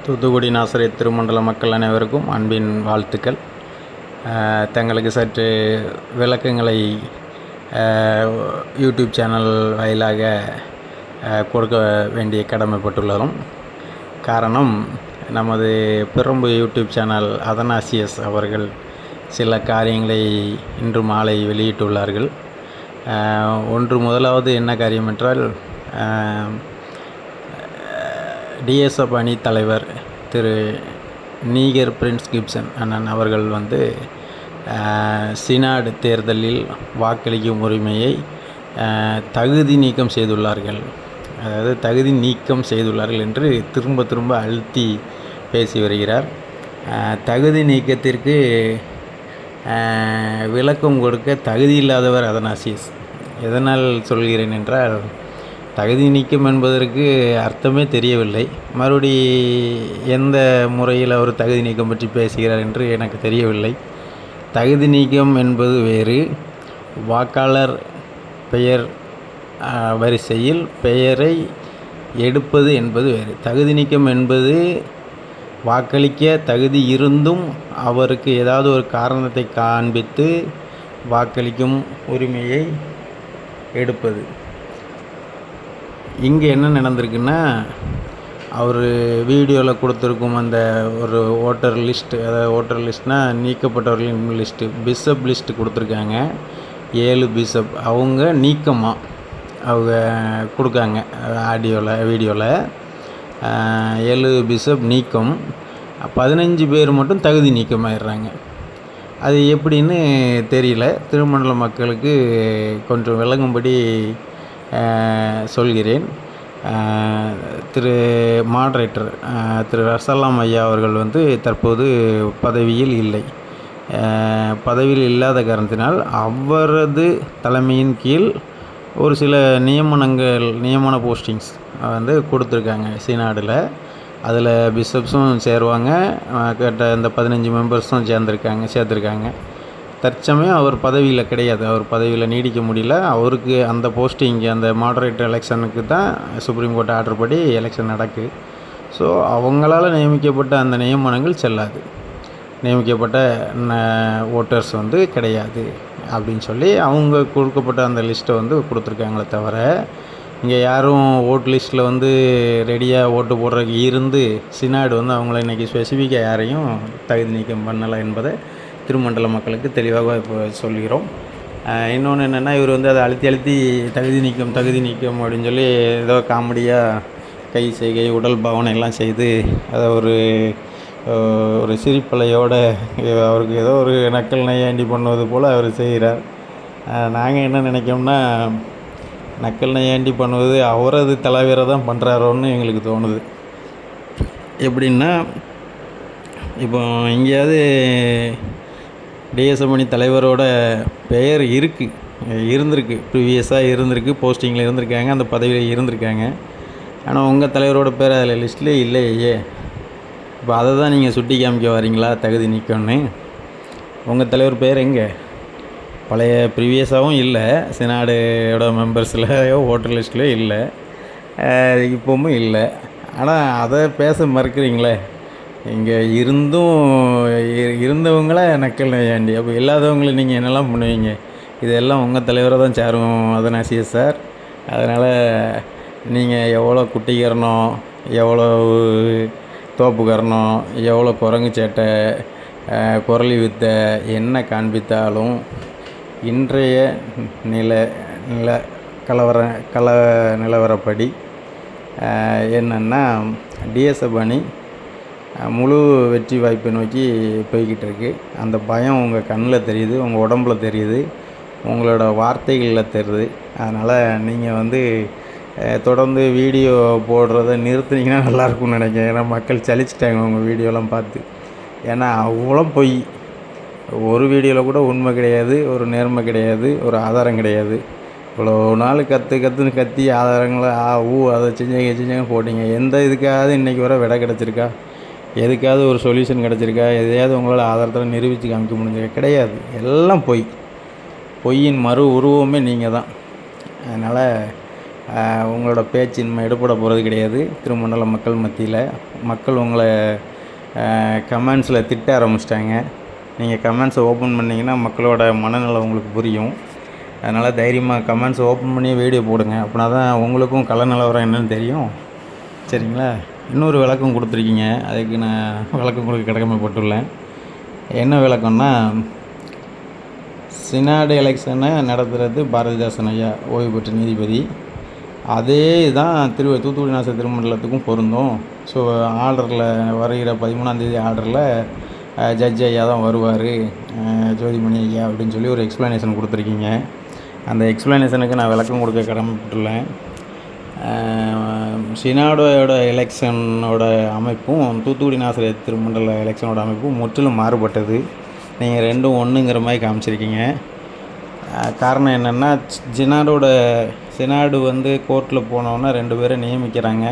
தூத்துக்குடி நாசரேத் திருமண்டல மக்கள் அனைவருக்கும் அன்பின் வாழ்த்துக்கள். தங்களுக்கு சற்று விளக்கங்களை யூடியூப் சேனல் வாயிலாக கொடுக்க வேண்டிய கடமைப்பட்டுள்ளதும். காரணம், நமது பெரம்பு யூடியூப் சேனல் அதனாசியஸ் அவர்கள் சில காரியங்களை இன்று மாலை வெளியிட்டுள்ளார்கள். முதலாவது என்ன காரியம் என்றால், டிஎஸ்எஃப் அணி தலைவர் திரு நீகர் பிரின்ஸ் கிப்சன் அண்ணன் அவர்கள் சினாடு தேர்தலில் வாக்களிக்கும் உரிமையை தகுதி நீக்கம் செய்துள்ளார்கள். அதாவது தகுதி நீக்கம் செய்துள்ளார்கள் என்று திரும்ப திரும்ப அழுத்தி பேசி வருகிறார். தகுதி நீக்கத்திற்கு விளக்கம் கொடுக்க தகுதி இல்லாதவர் அதனாசியஸ். எதனால் சொல்கிறேன் என்றால், தகுதி நீக்கம் என்பதற்கு அர்த்தமே தெரியவில்லை. மறுபடி எந்த முறையில் அவர் தகுதி நீக்கம் பற்றி பேசுகிறார் என்று எனக்கு தெரியவில்லை. தகுதி நீக்கம் என்பது வேறு, வாக்காளர் பெயர் வரிசையில் பெயரை எடுப்பது என்பது வேறு. தகுதி நீக்கம் என்பது வாக்களிக்க தகுதி இருந்தும் அவருக்கு ஏதாவது ஒரு காரணத்தை காண்பித்து வாக்களிக்கும் உரிமையை எடுப்பது. இங்கே என்ன நடந்திருக்குன்னா, அவர் வீடியோவில் கொடுத்துருக்கும் அந்த ஒரு ஓட்டர் லிஸ்ட்டு, அதாவது ஓட்டர் லிஸ்ட்னால் நீக்கப்பட்டவர்களின் லிஸ்ட்டு, பிஷப் லிஸ்ட்டு கொடுத்துருக்காங்க. 7 பிஷப் அவங்க நீக்கமாக அவங்க கொடுக்காங்க வீடியோவில் 7 பிஷப் நீக்கம், 15 பேர் மட்டும் தகுதி நீக்கமாகிடுறாங்க. அது எப்படின்னு தெரியல. திருமண்டல மக்களுக்கு கொஞ்சம் விளங்கும்படி சொல்கிறேன். திரு மாடரேட்டர் திரு ரசலாம் ஐயா அவர்கள் தற்போது பதவியில் இல்லை. பதவியில் இல்லாத காரணத்தினால் அவரது தலைமையின் கீழ் ஒரு சில நியமன போஸ்டிங்ஸ் கொடுத்துருக்காங்க சினாடில். அதில் பிஷப்ஸும் சேருவாங்க, இந்த 15 மெம்பர்ஸும் சேர்த்துருக்காங்க. தற்சமயம் அவர் பதவியில் கிடையாது. அவர் பதவியில் நீடிக்க முடியல. அவருக்கு அந்த போஸ்டிங், அந்த மாடரேட்டர் எலெக்ஷனுக்கு தான் சுப்ரீம் கோர்ட் ஆர்டர் படி எலெக்ஷன் நடக்கு. ஸோ அவங்களால் நியமிக்கப்பட்ட அந்த நியமனங்கள் செல்லாது. நியமிக்கப்பட்ட ஓட்டர்ஸ் கிடையாது அப்படின்னு சொல்லி அவங்க கொடுக்கப்பட்ட அந்த லிஸ்ட்டை கொடுத்துருக்காங்களே தவிர, இங்கே யாரும் ஓட்டு லிஸ்ட்டில் ரெடியாக ஓட்டு போடுறதுக்கு இருந்து சினாடு அவங்கள இன்றைக்கி ஸ்பெசிஃபிக்காக யாரையும் தகுதி நீக்கம் பண்ணலை என்பதை திருமண்டல மக்களுக்கு தெளிவாக இப்போ சொல்கிறோம். இன்னொன்று என்னென்னா, இவர் அதை அழுத்தி தகுதி நீக்கம் அப்படின்னு சொல்லி ஏதோ காமெடியாக கை செய்கை உடல் பாவனை எல்லாம் செய்து அதை ஒரு சிரிப்பலையோடு அவருக்கு ஏதோ ஒரு நக்கல் நையாண்டி பண்ணுவது போல் அவர் செய்கிறார். நாங்கள் என்ன நினைக்கோம்னா, நக்கல் நையாண்டி பண்ணுவது அவரது தலைவரை தான் பண்ணுறாரோன்னு எங்களுக்கு தோணுது. எப்படின்னா, இப்போ எங்கேயாவது டிஎஸ்எஃப் அணி தலைவரோட பெயர் இருந்திருக்கு, ப்ரீவியஸாக இருந்திருக்கு, போஸ்டிங்கில் இருந்திருக்காங்க, அந்த பதவியில் இருந்திருக்காங்க. ஆனால் உங்கள் தலைவரோட பேர் அதில் லிஸ்ட்லேயே இல்லையே. இப்போ அதை தான் நீங்கள் சுட்டி காமிக்க வரீங்களா தகுதி நீக்கம்னு? உங்கள் தலைவர் பேர் எங்கே? பழைய ப்ரீவியஸாகவும் இல்லை, சினாடோட மெம்பர்ஸ்லையோ ஓட்டர் லிஸ்ட்லேயோ இல்லை, இப்போவும் இல்லை. ஆனால் அதை பேச மறுக்கிறீங்களே. இங்கே இருந்தவங்கள நக்கல் நையாண்டி, அப்போ இல்லாதவங்களை நீங்கள் என்னெல்லாம் பண்ணுவீங்க? இதெல்லாம் உங்கள் தலைவரை தான் சேரும் அதனாசியஸ் சார். அதனால் நீங்கள் எவ்வளோ குட்டிக்கிறணும், எவ்வளோ தோப்புக்கரணம், எவ்வளோ குரங்கு சேட்டை, குரலி வித்த என்ன காண்பித்தாலும் இன்றைய நிலவரப்படி என்னென்னா, டிஎஸ்எஃப் அணி முழு வெற்றி வாய்ப்பை நோக்கி போய்கிட்டு இருக்கு. அந்த பயம் உங்கள் கண்ணில் தெரியுது, உங்கள் உடம்புல தெரியுது, உங்களோட வார்த்தைகளில் தெரியுது. அதனால் நீங்கள் தொடர்ந்து வீடியோ போடுறத நிறுத்துனீங்கன்னா நல்லாயிருக்கும்னு நினைக்கிறேன். ஏன்னா மக்கள் சலிச்சிட்டாங்க உங்கள் வீடியோலாம் பார்த்து. ஏன்னா அவ்வளோ பொய். ஒரு வீடியோவில் கூட உண்மை கிடையாது, ஒரு நேர்மை கிடையாது, ஒரு ஆதாரம் கிடையாது. இவ்வளோ நாள் கற்றுன்னு கத்தி ஆதாரங்களை அதை செஞ்சாங்க போட்டிங்க. எந்த இதுக்காவது இன்றைக்கி வர விடை கிடச்சிருக்கா? எதுக்காவது ஒரு சொல்யூஷன் கிடச்சிருக்கா? எதையாவது உங்களால் ஆதாரத்தில் நிரூபித்து காமிக்க முடிஞ்சிருக்கா? கிடையாது. எல்லாம் பொய்யின் மறு உருவமே நீங்கள் தான். அதனால் உங்களோட பேச்சின்மை எடுபட போகிறது கிடையாது திருமண்டல மக்கள் மத்தியில். மக்கள் உங்களை கமெண்ட்ஸில் திட்ட ஆரம்பிச்சிட்டாங்க. நீங்கள் கமெண்ட்ஸை ஓப்பன் பண்ணிங்கன்னா மக்களோட மனநிலை உங்களுக்கு புரியும். அதனால் தைரியமாக கமெண்ட்ஸை ஓப்பன் பண்ணி வீடியோ போடுங்க. அப்படின்னா தான் உங்களுக்கும் கள நிலவரம் என்னென்னு தெரியும். சரிங்களா? இன்னொரு விளக்கம் கொடுத்துருக்கீங்க, அதுக்கு நான் விளக்கம் கொடுக்க கடமைப்பட்டுள்ளேன். என்ன விளக்கம்னா, சினாடு எலெக்ஷனை நடத்துகிறது பாரதிதாசன் ஐயா, ஓய்வு பெற்ற நீதிபதி. அதே தான் தூத்துக்குடி நாசர் திருமண்டலத்துக்கும் பொருந்தும். ஸோ ஆர்டரில் வருகிற 13ஆம் ஆர்டரில் ஜட்ஜ் ஐயா தான் வருவார், ஜோதிமணி ஐயா அப்படின்னு சொல்லி ஒரு எக்ஸ்ப்ளனேஷன் கொடுத்துருக்கீங்க. அந்த எக்ஸ்ப்ளனேஷனுக்கு நான் விளக்கம் கொடுக்க கடமைப்பட்டுள்ளேன். சினாடோட எலெக்ஷனோட அமைப்பும் தூத்துக்குடி நாசர் திருமண்டல எலெக்ஷனோட அமைப்பும் முற்றிலும் மாறுபட்டது. நீங்கள் ரெண்டும் ஒன்றுங்கிற மாதிரி காமிச்சிருக்கீங்க. காரணம் என்னென்னா, சினாடு வந்து கோர்ட்டில் போனோன்னா 2 பேரை நியமிக்கிறாங்க,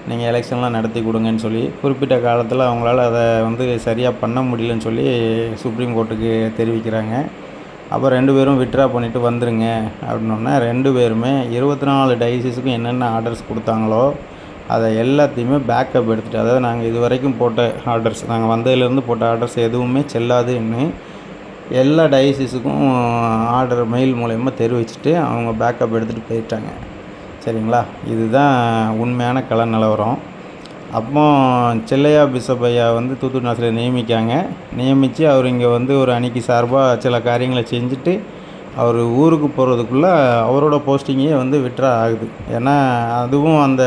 நீங்கள் எலெக்ஷன்லாம் நடத்தி கொடுங்கன்னு சொல்லி. குறிப்பிட்ட காலத்தில் அவங்களால அதை வந்து சரியாக பண்ண முடியலன்னு சொல்லி சுப்ரீம் கோர்ட்டுக்கு தெரிவிக்கிறாங்க. அப்போ 2 பேரும் வித்ட்ரா பண்ணிவிட்டு வந்துருங்க அப்படின்னோடனே 2 பேருமே 24 டயசிஸுக்கும் என்னென்ன ஆர்டர்ஸ் கொடுத்தாங்களோ அதை எல்லாத்தையுமே பேக்கப் எடுத்துகிட்டு, அதாவது நாங்கள் இது வரைக்கும் போட்ட ஆர்டர்ஸ், நாங்கள் வந்ததுலேருந்து போட்ட ஆர்டர்ஸ் எதுவுமே செல்லாதுன்னு எல்லா டயசிஸுக்கும் ஆர்டர் மெயில் மூலயமா தெரிவிச்சுட்டு அவங்க பேக்கப் எடுத்துகிட்டு போயிட்டாங்க. சரிங்களா? இதுதான் உண்மையான கள நிலவரம். அப்போ செல்லையா பிஷப் ஐயா வந்து தூத்துக்குடி நாசரை நியமித்து அவர் இங்கே வந்து ஒரு அணிக்கு சார்பாக சில காரியங்களை செஞ்சுட்டு அவர் ஊருக்கு போகிறதுக்குள்ளே அவரோட போஸ்டிங்கே வந்து வித்ட்ரா ஆகுது. ஏன்னா அதுவும் அந்த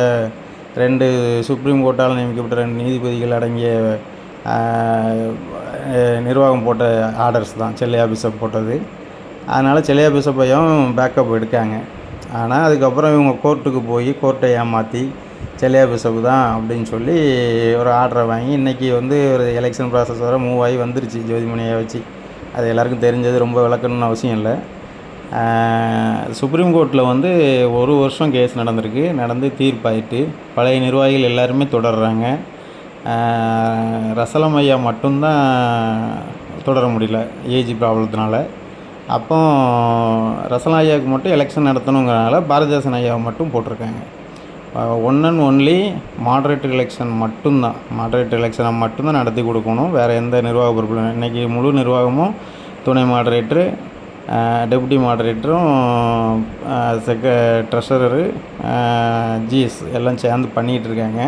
2 சுப்ரீம் கோர்ட்டால் நியமிக்கப்பட்ட 2 நீதிபதிகள் அடங்கிய நிர்வாகம் போட்ட ஆர்டர்ஸ் தான் செல்லையா பிஷப் போட்டது. அதனால் செல்லையா பிஷப் ஐயாவும் பேக்கப் எடுக்காங்க. ஆனால் அதுக்கப்புறம் இவங்க கோர்ட்டுக்கு போய் கோர்ட்டை ஏமாற்றி செல்லையா பிஷப் தான் அப்படின்னு சொல்லி ஒரு ஆர்டரை வாங்கி இன்றைக்கி வந்து ஒரு எலெக்ஷன் ப்ராசஸ் வர மூவ் ஆகி வந்துருச்சு ஜோதிமணியை வச்சு. அது எல்லாருக்கும் தெரிஞ்சது, ரொம்ப விளக்கணும்னு அவசியம் இல்லை. சுப்ரீம் கோர்ட்டில் வந்து 1 வருஷம் கேஸ் நடந்து தீர்ப்பாயிட்டு பழைய நிர்வாகிகள் எல்லாருமே தொடர்றாங்க. ரசலம் ஐயா மட்டும்தான் தொடர முடியல ஏஜ் ப்ராப்ளத்தினால. அப்போ ரசலம் ஐயாவுக்கு மட்டும் எலெக்ஷன் நடத்தணுங்கிறனால பாரதிதாசன் ஐயாவை மட்டும் போட்டிருக்காங்க. One and only moderator election மட்டும்தான், மாடரேட்டர் எலெக்ஷனை மட்டும்தான் நடத்தி கொடுக்கணும். வேறு எந்த நிர்வாக பொறுப்பும். இன்றைக்கி முழு நிர்வாகமும் துணை மாடரேட்டரு, டெப்யூட்டி மாடரேட்டரும், ட்ரெஷரரு, ஜிஎஸ் எல்லாம் சேர்ந்து பண்ணிகிட்ருக்காங்க.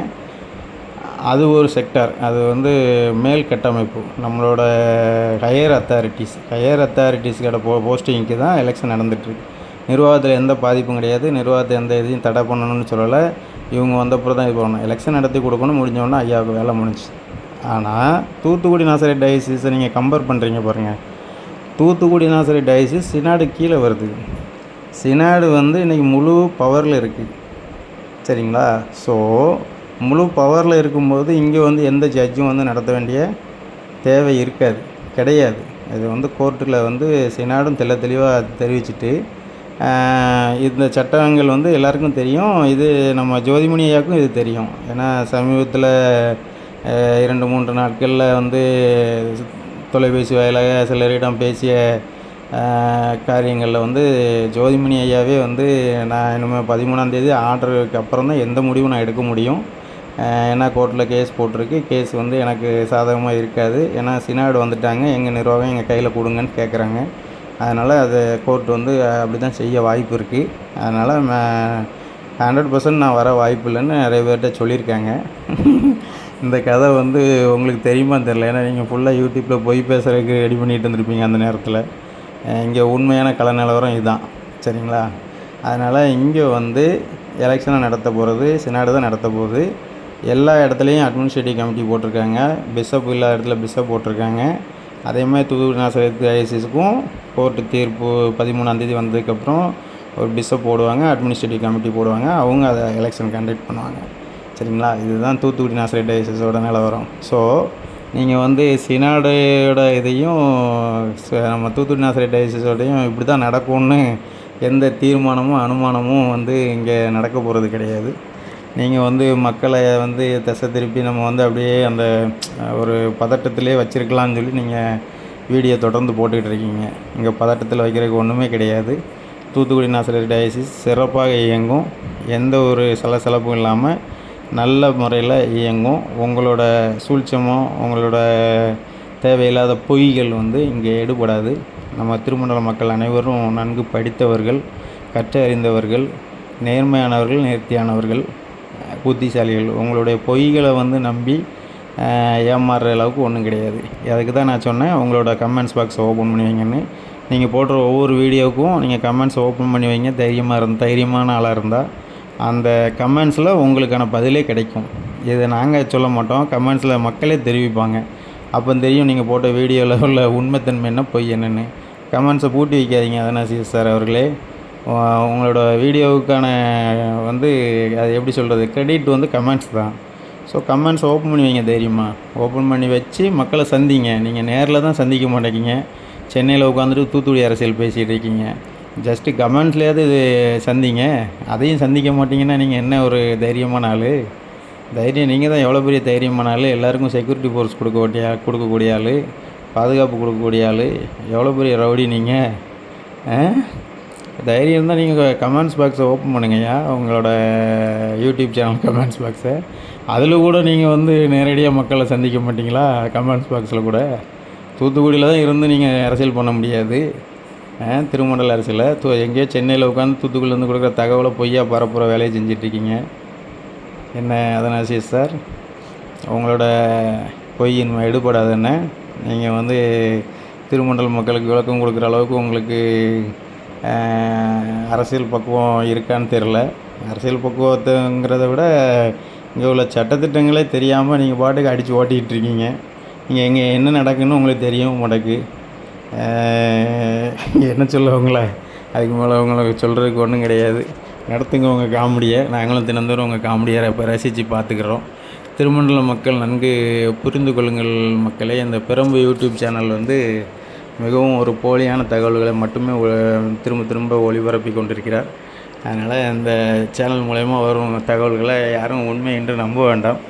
அது ஒரு செக்டார். அது வந்து மேல் கட்டமைப்பு, நம்மளோட ஹையர் அத்தாரிட்டிஸ்கோட போஸ்டிங்க்கு தான் எலெக்ஷன் நடந்துகிட்ருக்கு. நிர்வாகத்தில் எந்த பாதிப்பும் கிடையாது. நிர்வாகத்தை எந்த இதையும் தடை பண்ணணும்னு சொல்லலை. இவங்க வந்தப்புறம் தான் இது பண்ணணும், எலெக்ஷன் நடத்தி கொடுக்கணும். முடிஞ்சோடனே ஐயாவுக்கு வேலை முடிஞ்சிச்சு. ஆனால் தூத்துக்குடி நாசரை டயசிஸை நீங்கள் கம்பேர் பண்ணுறீங்க பாருங்கள். தூத்துக்குடி நாசரை டயசிஸ் சினாடு கீழே வருது. சினாடு வந்து இன்றைக்கி முழு பவரில் இருக்குது. சரிங்களா? ஸோ முழு பவரில் இருக்கும்போது இங்கே வந்து எந்த ஜட்ஜும் வந்து நடத்த வேண்டிய தேவை கிடையாது. இது வந்து கோர்ட்டில் வந்து சினாடும் தெளிவாக தெரிவிச்சுட்டு, இந்த சட்டங்கள் வந்து எல்லாருக்கும் தெரியும். இது நம்ம ஜோதிமணி ஐயாவுக்கும் இது தெரியும். ஏன்னா சமீபத்தில் 2-3 நாட்களில் வந்து தொலைபேசி வாயிலாக சிலரிடம் பேசிய காரியங்களில் வந்து ஜோதிமணி ஐயாவே வந்து நான் இனிமேல் 13ஆம் தேதி ஆர்டருக்கு அப்புறம் தான் எந்த முடிவும் நான் எடுக்க முடியும். ஏன்னா கோர்ட்டில் கேஸ் போட்டிருக்கு, கேஸ் வந்து எனக்கு சாதகமாக இருக்காது. ஏன்னா சினாடு வந்துட்டாங்க, எங்கள் நிர்வாகம் எங்கள் கையில் கொடுங்கன்னு கேட்குறாங்க. அதனால் அது கோர்ட் வந்து அப்படி தான் செய்ய வாய்ப்பு இருக்குது. அதனால் 100% நான் வர வாய்ப்பு இல்லைன்னு நிறைய பேர்கிட்ட சொல்லியிருக்காங்க. இந்த கதை வந்து உங்களுக்கு தெரியுமான்னு தெரில. ஏன்னா நீங்கள் ஃபுல்லாக யூடியூப்பில் பொய் பேசுகிறதுக்கு ரெடி பண்ணிகிட்டு இருந்திருப்பீங்க அந்த நேரத்தில். இங்கே உண்மையான கள நிலவரம் இதுதான். சரிங்களா? அதனால் இங்கே வந்து எலெக்ஷனை நடத்த போகிறது சினாடு தான் நடத்த போகுது. எல்லா இடத்துலையும் அட்மினிஸ்ட்ரேட்டிவ் கமிட்டி போட்டிருக்காங்க. பிஷப் இல்லாத இடத்துல பிஷப் போட்டிருக்காங்க. அதேமாதிரி தூத்துக்குடி நாசர் டயசிஸுக்கும் கோர்ட்டு தீர்ப்பு 13ஆம் தேதி வந்ததுக்கப்புறம் ஒரு பிஷப் போடுவாங்க, அட்மினிஸ்ட்ரேட்டிவ் கமிட்டி போடுவாங்க. அவங்க அதை எலெக்ஷன் கண்டக்ட் பண்ணுவாங்க. சரிங்களா? இதுதான் தூத்துக்குடி நாசர் டயசிஸோட நிலவரம். ஸோ நீங்கள் வந்து சினாடோட இதையும் நம்ம தூத்துக்குடி நாசர் டயசிஸோடையும் இப்படி தான் நடக்கும்னு எந்த தீர்மானமும் அனுமானமும் வந்து இங்கே நடக்க போகிறது கிடையாது. நீங்கள் வந்து மக்களை வந்து திசை திருப்பி நம்ம வந்து அப்படியே அந்த ஒரு பதட்டத்திலே வச்சுருக்கலான்னு சொல்லி நீங்கள் வீடியோ தொடர்ந்து போட்டுக்கிட்டு இருக்கீங்க. இங்கே பதட்டத்தில் வைக்கிறதுக்கு ஒன்றுமே கிடையாது. தூத்துக்குடி நாசர் டயசிஸ் சிறப்பாக இயங்கும். எந்த ஒரு சலசலப்பும் இல்லாமல் நல்ல முறையில் இயங்கும். உங்களோட சூழ்ச்சமோ உங்களோட தேவையில்லாத பொய்கள் வந்து இங்கே எடுபடாது. நம்ம திருமண்டல மக்கள் அனைவரும் நன்கு படித்தவர்கள், கற்றறிந்தவர்கள், நேர்மையானவர்கள், நேர்த்தியானவர்கள், புத்திசாலிகள். உங்களுடைய பொய்களை வந்து நம்பி ஏமாறுற அளவுக்கு ஒன்றும் கிடையாது. அதுக்கு தான் நான் சொன்னேன் உங்களோட கமெண்ட்ஸ் பாக்ஸை ஓப்பன் பண்ணி வைங்கன்னு. நீங்கள் போடுற ஒவ்வொரு வீடியோவுக்கும் நீங்கள் கமெண்ட்ஸ் ஓப்பன் பண்ணி வைங்க. தைரியமான ஆளாக இருந்தால் அந்த கமெண்ட்ஸில் உங்களுக்கான பதிலே கிடைக்கும். இதை நாங்கள் சொல்ல மாட்டோம், கமெண்ட்ஸில் மக்களே தெரிவிப்பாங்க. அப்போ தெரியும் நீங்கள் போட்ட வீடியோவில் உள்ள உண்மைத்தன்மை என்ன பொய் என்னென்னு. கமெண்ட்ஸை பூட்டி வைக்காதீங்க அதனாசிஸ் சார் அவர்களே. உங்களோட வீடியோவுக்கான வந்து அது எப்படி சொல்கிறது, கிரெடிட் வந்து கமெண்ட்ஸ் தான். ஸோ கமெண்ட்ஸ் ஓப்பன் பண்ணி வைங்க தைரியமாக. ஓப்பன் பண்ணி வச்சு மக்களை சந்திங்க. நீங்கள் நேரில் தான் சந்திக்க மாட்டேங்கிங்க. சென்னையில் உட்காந்துட்டு தூத்துக்குடி அரசியல் பேசிகிட்டு இருக்கீங்க. ஜஸ்ட்டு கமெண்ட்ஸ்லேயாவது இது சந்திங்க. அதையும் சந்திக்க மாட்டிங்கன்னா நீங்கள் என்ன ஒரு தைரியமான ஆள்? தைரியம் நீங்கள் தான் எவ்வளோ பெரிய தைரியமான ஆள். எல்லாேருக்கும் செக்யூரிட்டி ஃபோர்ஸ் கொடுக்கக்கூடிய ஆள், பாதுகாப்பு கொடுக்கக்கூடிய ஆள். எவ்வளோ பெரிய ரவுடி நீங்கள். தைரியம் தான் நீங்கள் கமெண்ட்ஸ் பாக்ஸை ஓப்பன் பண்ணுங்கய்யா, உங்களோட யூடியூப் சேனல் கமெண்ட்ஸ் பாக்ஸை. அதில் கூட நீங்கள் வந்து நேரடியாக மக்களை சந்திக்க மாட்டிங்களா? கமெண்ட்ஸ் பாக்ஸில் கூட தூத்துக்குடியில் தான் இருந்து நீங்கள் அரசியல் பண்ண முடியாது. திருமண்டல அரசியலில் எங்கேயோ சென்னையில் உட்காந்து தூத்துக்குடியிலேருந்து கொடுக்குற தகவலை பொய்யா பரப்புகிற வேலையை செஞ்சிட்ருக்கீங்க. என்ன அதனாசிஸ் சார், உங்களோட பொய்யின் எடுபடாதுன்னு நீங்கள் வந்து திருமண்டல மக்களுக்கு விளக்கம் கொடுக்குற அளவுக்கு உங்களுக்கு அரசியல் பக்குவம் இருக்கான்னு தெரில. அரசியல் பக்குவத்துங்கிறத விட இங்கே உள்ள சட்டத்திட்டங்களே தெரியாமல் நீங்கள் பாட்டுக்கு அடித்து ஓட்டிக்கிட்டு இருக்கீங்க. நீங்கள் எங்கே என்ன நடக்குன்னு உங்களுக்கு தெரியவும் மாட்டேக்கு. என்ன சொல்ல உங்களை, அதுக்கு மேலே உங்களுக்கு சொல்கிறதுக்கு ஒன்றும் கிடையாது. நடத்துங்க உங்கள் காமெடியை. நாங்களும் தினந்தோறும் உங்கள் காமெடியை இப்போ ரசித்து பார்த்துக்கிறோம். திருமண்டல மக்கள் நன்கு புரிந்து கொள்ளுங்கள் மக்களே. இந்த பிரம்பு யூடியூப் சேனல் வந்து மிகவும் ஒரு போலியான தகவல்களை மட்டுமே திரும்ப ஒளிபரப்பி கொண்டிருக்கிறார். அதனால் இந்த சேனல் மூலயமா வரும் தகவல்களை யாரும் உண்மை என்று நம்ப வேண்டாம்.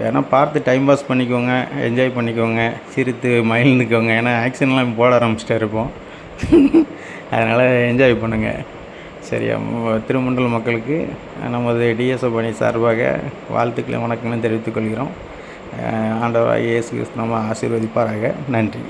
வேணால் பார்த்து டைம் பாஸ் பண்ணிக்கோங்க, என்ஜாய் பண்ணிக்கோங்க, சிரித்து மகிழ்ந்துக்கோங்க. ஏன்னா ஆக்ஷன்லாம் போட ஆரம்பிச்சிட்டே இருப்போம். அதனால் என்ஜாய் பண்ணுங்கள் சரியா. திருமண்டல மக்களுக்கு நமது டிஎஸ்ஓ பணி சார்பாக வாழ்த்துக்களை வணக்கங்களும் தெரிவித்துக் கொள்கிறோம். ஆண்டவராகிய இயேசு கிறிஸ்து நம்ம ஆசீர்வதிப்பாராக. நன்றி.